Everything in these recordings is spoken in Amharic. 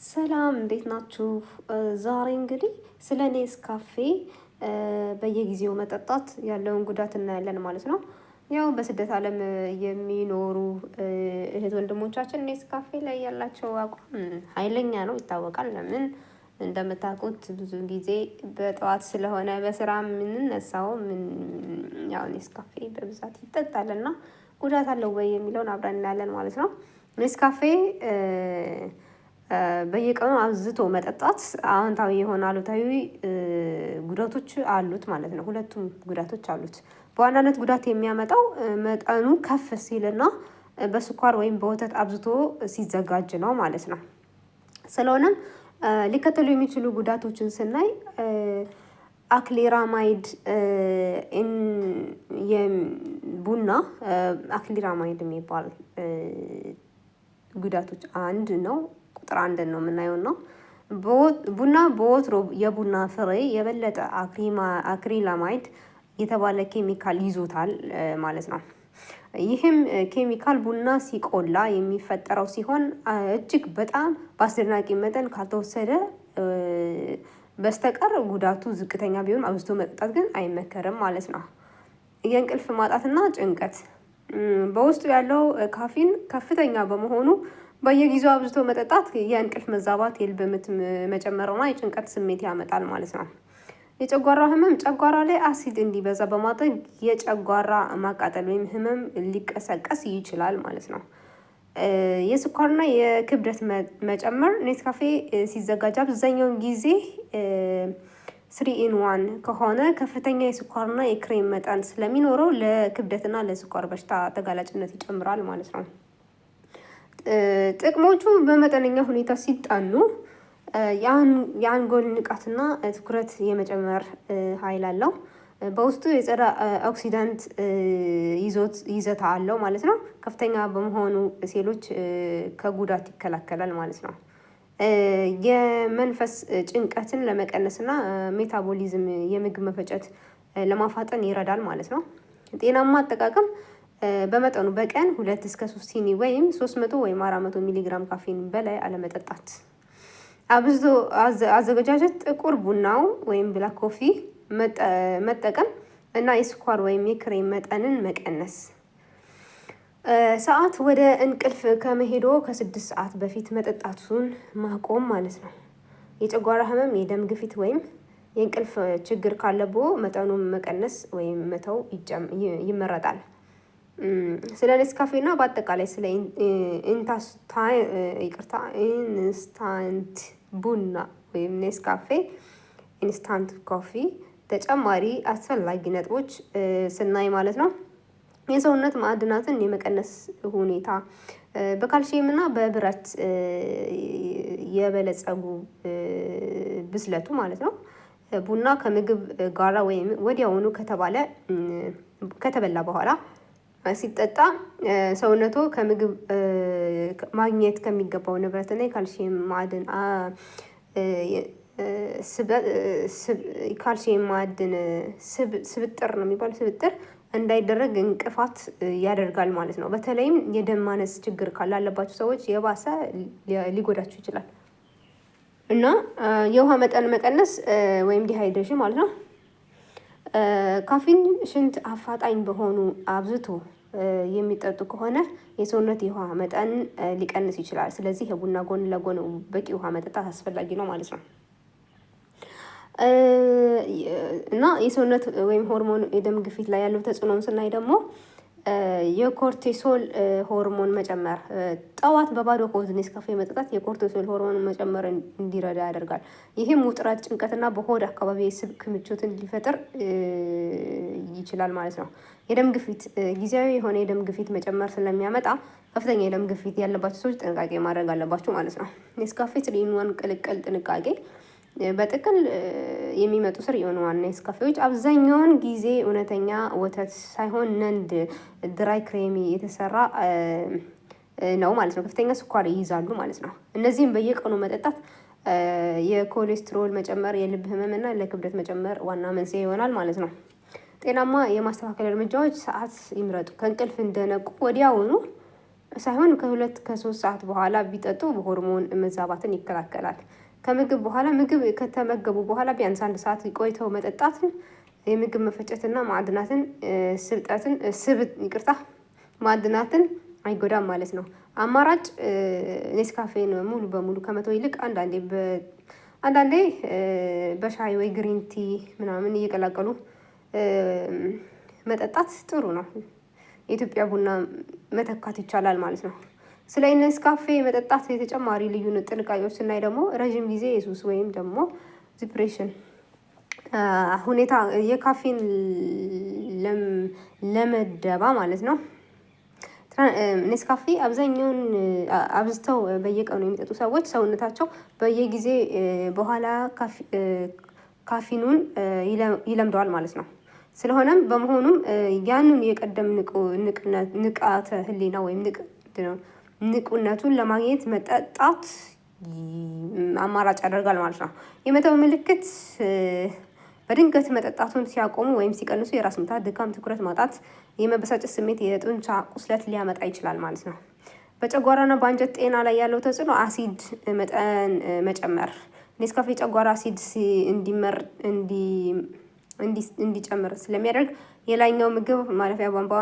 ሰላም እንዴት ናችሁ? ዛሬ እንግዲህ ስለ ኔስካፌ በየጊዜው መጠጣት ያለውን ጉዳት እናያለን ማለት ነው። ያው በስደት ዓለም የሚኖሩ እህት ወንድሞቻችን ኔስካፌ ላይ ያላቸው አቋም ኃይለኛ ነው ይታወቃል። ለምን እንደምታውቁት ብዙ ጊዜ በጠዋት ስለሆነ በስራ የምንነሳው ያው ኔስካፌ በብዛት ይጠጣል እና ጉዳት አለው ወይ የሚለውን አብረን እናያለን ማለት ነው። ኔስካፌ በየቀኑ አብዝቶ መጠጣት አዎንታዊ የሆነ አሉታዊ ጉዳቶች አሉት ማለት ነው። ሁለቱም ጉዳቶች አሉት። በዋናነት ጉዳት የሚያመጣው መጠኑ ከፍ ሲልና በስኳር ወይም በወተት አብዝቶ ሲዘጋጅ ነው ማለት ነው። ስለሆነም ሊከተሉ የሚችሉ ጉዳቶችን ስናይ አክሊራማይድ የቡና አክሊራማይድ የሚባል ጉዳቶች አንድ ነው። ቁጥር አንድን ነው የምናየው ነው። ቡና በወትሮ የቡና ፍሬ የበለጠ አክሪላማይድ የተባለ ኬሚካል ይዞታል ማለት ነው። ይህም ኬሚካል ቡና ሲቆላ የሚፈጠረው ሲሆን እጅግ በጣም በአስደናቂ መጠን ካልተወሰደ በስተቀር ጉዳቱ ዝቅተኛ ቢሆን አብዝቶ መጠጣት ግን አይመከርም ማለት ነው። የእንቅልፍ ማጣትና ጭንቀት በውስጡ ያለው ካፊን ከፍተኛ በመሆኑ በየጊዜው አብዝቶ መጠጣት የእንቅልፍ መዛባት፣ የልብ ምት መጨመርና የጭንቀት ስሜት ያመጣል ማለት ነው። የጨጓራ ህመም ጨጓራ ላይ አሲድ እንዲበዛ በማድረግ የጨጓራ ማቃጠል ወይም ህመም ሊቀሰቀስ ይችላል ማለት ነው። የስኳርና የክብደት መጨመር ኔስካፌ ሲዘጋጅ አብዛኛውን ጊዜ 3 in 1 ከሆነ ከፍተኛ የስኳርና የክሬም መጠን ስለሚኖረው ለክብደትና ለስኳር በሽታ ተጋላጭነት ይጨምራል ማለት ነው። ጥቅሞቹ በመጠነኛ ሁኔታ ሲጣኑ የአንጎል ንቃትና ትኩረት የመጨመር ኃይል አለው። በውስጡ የጸረ ኦክሲዳንት ይዘት አለው ማለት ነው። ከፍተኛ በመሆኑ ሴሎች ከጉዳት ይከላከላል ማለት ነው። የመንፈስ ጭንቀትን ለመቀነስና ሜታቦሊዝም የምግብ መፈጨት ለማፋጠን ይረዳል ማለት ነው። ጤናማ አጠቃቀም በመጠኑ በቀን 2 እስከ 3 ሲኒ ወይም 300 ወይም 400 ሚሊግራም ካፌን በላይ አለመጠጣት። አብዝቶ አዘገጃጀት ጥቁር ቡናው ወይም ብላክ ኮፊ መጠቀም እና የስኳር ወይም የክሬም መጠንን መቀነስ። ሰዓት ወደ እንቅልፍ ከመሄዶ ከ6 ሰዓት በፊት መጠጣቱን ማቆም ማለት ነው። የጨጓራ ህመም፣ የደም ግፊት ወይም የእንቅልፍ ችግር ካለብዎ መጠኑን መቀነስ ወይም መተው ይመረጣል። ስለ ኔስካፌ እና በአጠቃላይ ስለ ኢንስታንት ቡና ወይም ኔስካፌ ኢንስታንት ኮፊ ተጨማሪ አስፈላጊ ነጥቦች ስናይ ማለት ነው። የሰውነት ማዕድናትን የመቀነስ ሁኔታ በካልሲየም እና በብረት የበለጸጉ ብስለቱ ማለት ነው። ቡና ከምግብ ጋራ ወይም ወዲያውኑ ከተበላ በኋላ ሲጠጣ ሰውነቶ ከምግብ ማግኘት ከሚገባው ንብረት እና የካልሲየም ማዕድን ካልሲየም ማዕድን ስብጥር ነው የሚባለው ስብጥር እንዳይደረግ እንቅፋት ያደርጋል ማለት ነው። በተለይም የደም ማነስ ችግር ካላለባቸው ሰዎች የባሰ ሊጎዳቸው ይችላል። እና የውሃ መጠን መቀነስ ወይም ዲሃይድሬሽን ማለት ነው። ካፊን ሽንት አፋጣኝ በሆኑ አብዝቶ የሚጠጡ ከሆነ የሰውነት የውሃ መጠን ሊቀንስ ይችላል። ስለዚህ የቡና ጎን ለጎን በቂ ውሃ መጠጣት አስፈላጊ ነው ማለት ነው። እና የሰውነት ወይም ሆርሞን የደም ግፊት ላይ ያለው ተጽዕኖን ስናይ ደግሞ የኮርቲሶል ሆርሞን መጨመር ጠዋት በባዶ ሆድ ኔስካፌ መጠጣት የኮርቲሶል ሆርሞን መጨመር እንዲረዳ ያደርጋል። ይህም ውጥረት፣ ጭንቀትና በሆድ አካባቢ የስብ ክምችትን ሊፈጥር ይችላል ማለት ነው። የደም ግፊት ጊዜያዊ የሆነ የደም ግፊት መጨመር ስለሚያመጣ ከፍተኛ የደም ግፊት ያለባቸው ሰዎች ጥንቃቄ ማድረግ አለባቸው ማለት ነው። ኔስካፌ 3 in 1 ቅልቅል ጥንቃቄ በጥቅል የሚመጡ ስር የሆኑ ዋና ኔስካፌዎች አብዛኛውን ጊዜ እውነተኛ ወተት ሳይሆን ነንድ ድራይ ክሬሚ የተሰራ ነው ማለት ነው። ከፍተኛ ስኳር ይይዛሉ ማለት ነው። እነዚህም በየቀኑ መጠጣት የኮሌስትሮል መጨመር፣ የልብ ህመም እና ለክብደት መጨመር ዋና መንስኤ ይሆናል ማለት ነው። ጤናማ የማስተካከል እርምጃዎች ሰዓት ይምረጡ። ከእንቅልፍ እንደነቁ ወዲያውኑ ሳይሆን ከ2-3 ሰዓት በኋላ ቢጠጡ በሆርሞን መዛባትን ይከላከላል። ከምግብ በኋላ ምግብ ከተመገቡ በኋላ ቢያንስ 1 ሰዓት ቆይተው መጠጣትን የምግብ መፈጨትና ማዕድናትን አይጎዳም ማለት ነው። አማራጭ ኔስካፌን ሙሉ በሙሉ ከመተው ይልቅ አንዳንዴ በሻይ ወይ ግሪንቲ ምናምን እየቀላቀሉ መጠጣት ጥሩ ነው። የኢትዮጵያ ቡና መተካት ይቻላል ማለት ነው። ስለ ኔስካፌ መጠጣት የተጨማሪ ልዩ ጥንቃቄዎች ስናይ ደግሞ ረዥም ጊዜ የሱስ ወይም ደግሞ ዲፕሬሽን ሁኔታ የካፌን ለመደባ ማለት ነው። ኔስካፌ አብዛኛውን አብዝተው በየቀኑ የሚጠጡ ሰዎች ሰውነታቸው በየጊዜ በኋላ ካፊኑን ይለምደዋል ማለት ነው። ስለሆነም በመሆኑም ያንን የቀደም ንቃተ ህሊና ወይም ንቁነቱን ለማግኘት መጠጣት አማራጭ ያደርጋል ማለት ነው። የመተው ምልክት በድንገት መጠጣቱን ሲያቆሙ ወይም ሲቀንሱ የራስ ምታት፣ ድካም፣ ትኩረት ማጣት፣ የመበሳጨት ስሜት፣ የጡንቻ ቁስለት ሊያመጣ ይችላል ማለት ነው። በጨጓራና በአንጀት ጤና ላይ ያለው ተጽዕኖ አሲድ መጠን መጨመር። ኔስካፌ ጨጓራ አሲድ እንዲጨምር ስለሚያደርግ የላይኛው ምግብ ማለፊያ ቧንቧ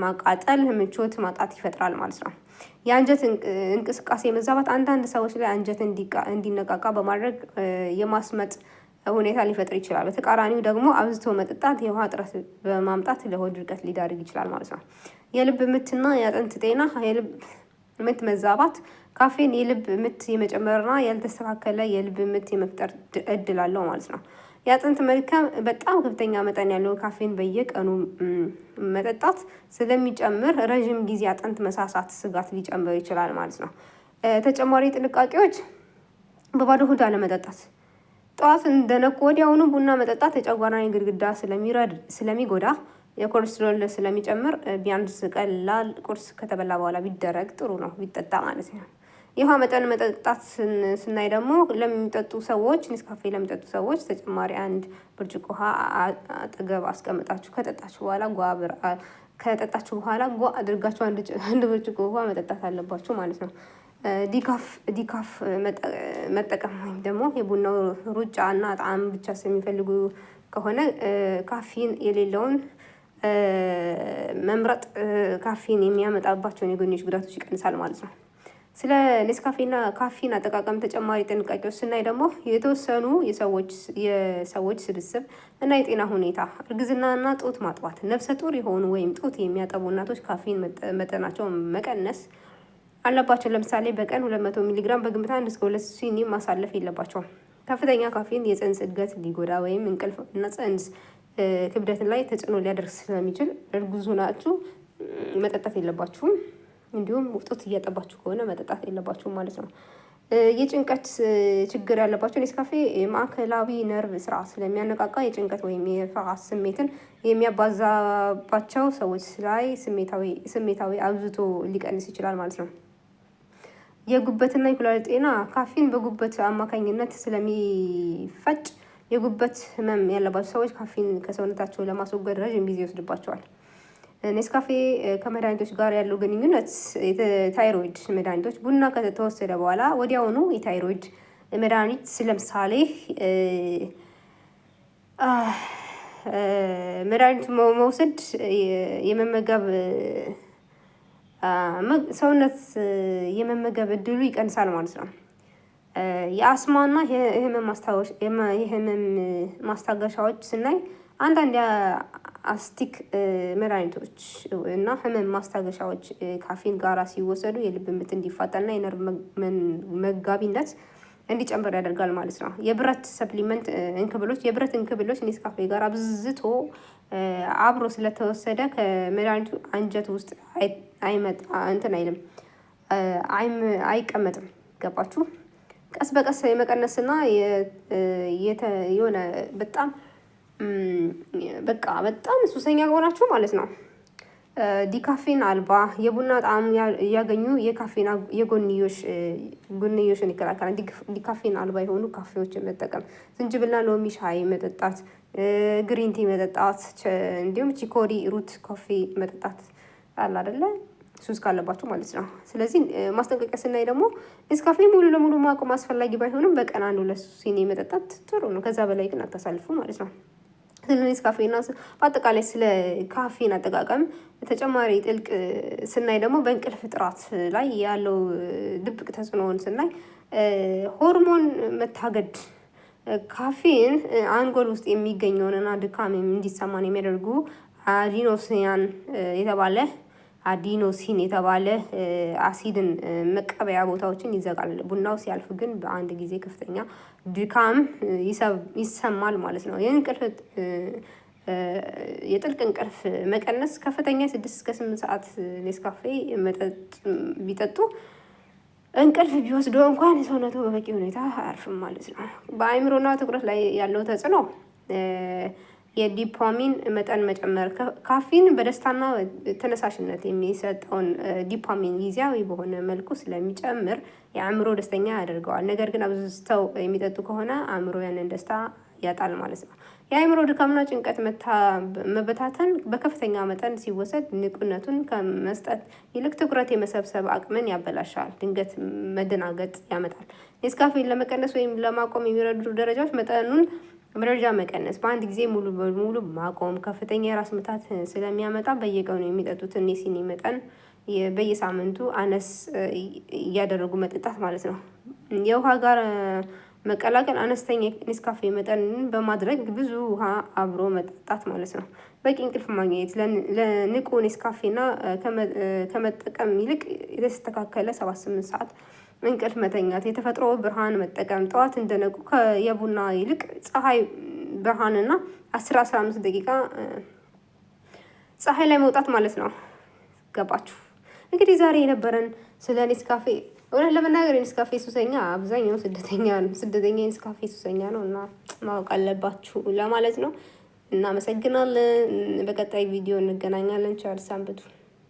ማቃጠል፣ ምቾት ማጣት ይፈጥራል ማለት ነው። የአንጀት እንቅስቃሴ መዛባት አንዳንድ ሰዎች ላይ አንጀት እንዲነቃቃ በማድረግ የማስመጥ ሁኔታ ሊፈጥር ይችላል። በተቃራኒው ደግሞ አብዝቶ መጠጣት የውሃ እጥረት በማምጣት ለሆድ ድርቀት ሊዳርግ ይችላል ማለት ነው። የልብ ምትና የአጥንት ጤና። የልብ ምት መዛባት ካፌን የልብ ምት የመጨመርና ያልተስተካከለ የልብ ምት የመፍጠር እድል አለው ማለት ነው። የአጥንት መልካም በጣም ከፍተኛ መጠን ያለው ካፌን በየቀኑ መጠጣት ስለሚጨምር ረዥም ጊዜ አጥንት መሳሳት ስጋት ሊጨምር ይችላል ማለት ነው። ተጨማሪ ጥንቃቄዎች በባዶ ሆድ አለመጠጣት። ጠዋት እንደነቁ ወዲያውኑ ቡና መጠጣት የጨጓራን ግድግዳ ስለሚጎዳ የኮሌስትሮል ስለሚጨምር ቢያንስ ቀላል ቁርስ ከተበላ በኋላ ቢደረግ ጥሩ ነው፣ ቢጠጣ ማለት ነው። የውሃ መጠን መጠጣት ስናይ ደግሞ ለሚጠጡ ሰዎች ኔስካፌ ለሚጠጡ ሰዎች ተጨማሪ 1 ብርጭቆ ውሃ አጠገብ አስቀምጣችሁ ከጠጣችሁ በኋላ ጓ አድርጋችሁ 1 ብርጭቆ ውሃ መጠጣት አለባችሁ ማለት ነው። ዲካፍ መጠቀም ወይም ደግሞ የቡናው ሩጫ እና ጣዕም ብቻ ስለሚፈልጉ ከሆነ ካፊን የሌለውን መምረጥ ካፊን የሚያመጣባቸውን የጎንዮሽ ጉዳቶች ይቀንሳል ማለት ነው። ስለ ኔስካፌና ካፊን አጠቃቀም ተጨማሪ ጥንቃቄዎች ስናይ ደግሞ የተወሰኑ የሰዎች ስብስብ እና የጤና ሁኔታ፣ እርግዝናና ጡት ማጥባት፣ ነፍሰ ጡር የሆኑ ወይም ጡት የሚያጠቡ እናቶች ካፊን መጠናቸውን መቀነስ አለባቸው። ለምሳሌ በቀን 200 ሚሊግራም በግምት 1-2 ሲኒ ማሳለፍ የለባቸውም። ከፍተኛ ካፌን የፅንስ እድገት ሊጎዳ ወይም እንቅልፍ እና ፅንስ ክብደት ላይ ተጽዕኖ ሊያደርስ ስለሚችል እርጉዝ ሆናችሁ መጠጣት የለባችሁም። እንዲሁም ጡት እያጠባችሁ ከሆነ መጠጣት የለባችሁም ማለት ነው። የጭንቀት ችግር ያለባቸው ኔስካፌ ማዕከላዊ ነርቭ ስርዓት ስለሚያነቃቃ የጭንቀት ወይም የፍርሃት ስሜትን የሚያባዛባቸው ሰዎች ላይ ስሜታዊ አብዝቶ ሊቀንስ ይችላል ማለት ነው። የጉበትና የኩላሊት ጤና ካፊን በጉበት አማካኝነት ስለሚፈጭ የጉበት ህመም ያለባቸው ሰዎች ካፊን ከሰውነታቸው ለማስወገድ ረዥም ጊዜ ይወስድባቸዋል። ኔስካፌ ከመድኃኒቶች ጋር ያለው ግንኙነት የታይሮይድ መድኃኒቶች ቡና ከተወሰደ በኋላ ወዲያውኑ የታይሮይድ መድኃኒት ለምሳሌ መድኃኒቱ መውሰድ የመመገብ ሰውነት የመመገብ እድሉ ይቀንሳል ማለት ነው። የአስማና የህመም ማስታገሻዎች ስናይ አንዳንድ የአስቲክ መድኃኒቶች እና ህመም ማስታገሻዎች ካፊን ጋራ ሲወሰዱ የልብ ምት እንዲፋጠንና የነርቭ መጋቢነት እንዲጨምር ያደርጋል ማለት ነው። የብረት ሰፕሊመንት እንክብሎች ኔስካፌ ጋር አብዝቶ አብሮ ስለተወሰደ ከመድኃኒቱ አንጀት ውስጥ አይቀመጥም። ገባችሁ? ቀስ በቀስ የመቀነስና የሆነ በጣም ሱሰኛ ከሆናችሁ ማለት ነው ዲካፌን አልባ የቡና ጣዕም እያገኙ የካፌን ጎንዮሽን ይከላከላል። ዲካፌን አልባ የሆኑ ካፌዎችን መጠቀም፣ ዝንጅብልና ሎሚ ሻይ መጠጣት፣ ግሪንቲ መጠጣት፣ እንዲሁም ቺኮሪ ሩት ኮፊ መጠጣት አለ አይደለ? ሱስ ካለባችሁ ማለት ነው። ስለዚህ ማስጠንቀቂያ ስናይ ደግሞ ኔስካፌ ሙሉ ለሙሉ ማቆም አስፈላጊ ባይሆንም በቀን 1-2 ሲኒ መጠጣት ጥሩ ነው። ከዛ በላይ ግን አታሳልፉ ማለት ነው። ስለ ኔስካፌና በአጠቃላይ ስለ ካፌን አጠቃቀም ተጨማሪ ጥልቅ ስናይ ደግሞ በእንቅልፍ ጥራት ላይ ያለው ድብቅ ተጽዕኖውን ስናይ ሆርሞን መታገድ ካፌን አንጎል ውስጥ የሚገኘውንና ድካም እንዲሰማን የሚያደርጉ አዲኖሲን የተባለ አሲድን መቀበያ ቦታዎችን ይዘጋል። ቡናው ሲያልፍ ግን በአንድ ጊዜ ከፍተኛ ድካም ይሰማል ማለት ነው። የጥልቅ እንቅልፍ መቀነስ ከፍተኛ 6-8 ሰዓት ኔስካፌ መጠጥ ቢጠጡ እንቅልፍ ቢወስዶ እንኳን ሰውነቱ በበቂ ሁኔታ አያርፍም ማለት ነው። በአእምሮና ትኩረት ላይ ያለው ተጽዕኖ የዲፓሚን መጠን መጨመር ካፊን በደስታና ተነሳሽነት የሚሰጠውን ዲፓሚን ጊዜያዊ በሆነ መልኩ ስለሚጨምር የአእምሮ ደስተኛ ያደርገዋል። ነገር ግን አብዝተው የሚጠጡ ከሆነ አእምሮ ያንን ደስታ ያጣል ማለት ነው። የአእምሮ ድካምና ጭንቀት መበታተን በከፍተኛ መጠን ሲወሰድ ንቁነቱን ከመስጠት ይልቅ ትኩረት የመሰብሰብ አቅምን ያበላሻል። ድንገት መደናገጥ ያመጣል። ኔስካፌን ለመቀነስ ወይም ለማቆም የሚረዱ ደረጃዎች መጠኑን ደረጃ መቀነስ፣ በአንድ ጊዜ ሙሉ በሙሉ ማቆም ከፍተኛ የራስ ምታት ስለሚያመጣ በየቀኑ የሚጠጡትን የሲኒ መጠን በየሳምንቱ አነስ እያደረጉ መጠጣት ማለት ነው። የውሃ ጋር መቀላቀል አነስተኛ ኔስካፌ መጠንን በማድረግ ብዙ ውሃ አብሮ መጠጣት ማለት ነው። በቂ እንቅልፍ ማግኘት ለንቁ ኔስካፌና ከመጠቀም ይልቅ የተስተካከለ 7-8 ሰዓት እንቅልፍ መተኛት፣ የተፈጥሮ ብርሃን መጠቀም፣ ጠዋት እንደነቁ የቡና ይልቅ ፀሐይ ብርሃንና 10-15 ደቂቃ ፀሐይ ላይ መውጣት ማለት ነው። ገባችሁ? እንግዲህ ዛሬ የነበረን ስለ ኔስካፌ እውነት ለመናገር የኔስካፌ ሱሰኛ አብዛኛው ስደተኛ የኔስካፌ ሱሰኛ ነው እና ማወቅ አለባችሁ ለማለት ነው። እናመሰግናለን። በቀጣይ ቪዲዮ እንገናኛለን። ቻው፣ ሰንብቱ።